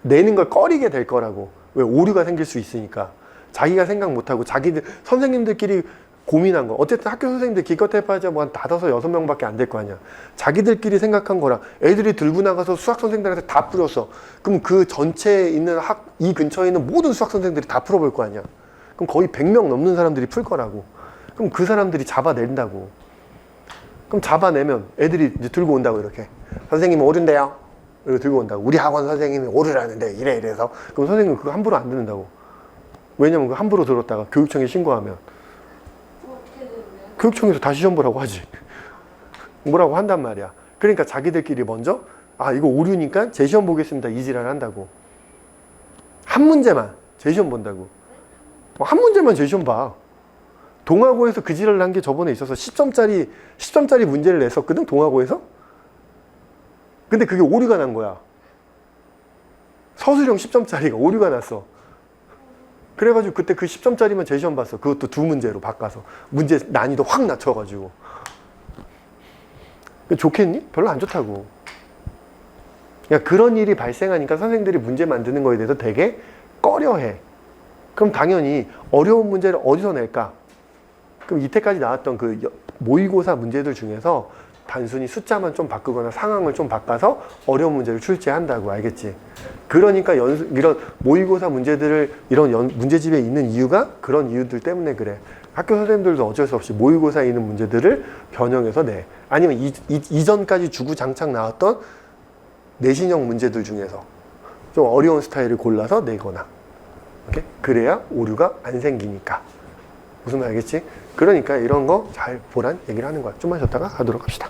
내는 걸 꺼리게 될 거라고. 왜? 오류가 생길 수 있으니까. 자기가 생각 못하고 자기들 선생님들끼리 고민한 거. 어쨌든 학교 선생님들 기껏 해봐야 뭐 한 5, 6명밖에 안 될 거 아니야. 자기들끼리 생각한 거랑 애들이 들고 나가서 수학 선생들한테 다 뿌렸어. 그럼 그 전체에 있는 이 근처에 있는 모든 수학 선생들이 다 풀어볼 거 아니야. 그럼 거의 100명 넘는 사람들이 풀 거라고. 그럼 그 사람들이 잡아낸다고. 그럼 잡아내면 애들이 이제 들고 온다고 이렇게. 선생님 오른데요. 이렇게 들고 온다고. 우리 학원 선생님이 오르라는데 이래서. 그럼 선생님은 그거 함부로 안 듣는다고. 왜냐면 그거 함부로 들었다가 교육청에 신고하면 교육청에서 다시 시험 보라고 하지. 뭐라고 한단 말이야. 그러니까 자기들끼리 먼저 아 이거 오류니까 재시험 보겠습니다. 이지랄 한다고. 한 문제만 재시험 본다고. 한 문제만 재시험 봐. 동아고에서 그 지랄을 한 게 저번에 있어서 10점짜리 문제를 냈었거든. 동아고에서. 근데 그게 오류가 난 거야. 서술형 10점짜리가 오류가 났어. 그래가지고 그때 그 10점짜리만 재시험 봤어. 그것도 2문제로 바꿔서. 문제 난이도 확 낮춰가지고. 좋겠니? 별로 안 좋다고. 그러니까 그런 일이 발생하니까 선생들이 문제 만드는 거에 대해서 되게 꺼려해. 그럼 당연히 어려운 문제를 어디서 낼까? 그럼 이때까지 나왔던 그 모의고사 문제들 중에서 단순히 숫자만 좀 바꾸거나 상황을 좀 바꿔서 어려운 문제를 출제한다고. 알겠지? 그러니까 이런 모의고사 문제들을 이런 문제집에 있는 이유가 그런 이유들 때문에 그래. 학교 선생님들도 어쩔 수 없이 모의고사에 있는 문제들을 변형해서 내. 아니면 이전까지 주구장창 나왔던 내신형 문제들 중에서 좀 어려운 스타일을 골라서 내거나. 오케이? 그래야 오류가 안 생기니까. 무슨 말 알겠지? 그러니까 이런 거 잘 보란 얘기를 하는 거야. 좀만 쉬었다가 하도록 합시다.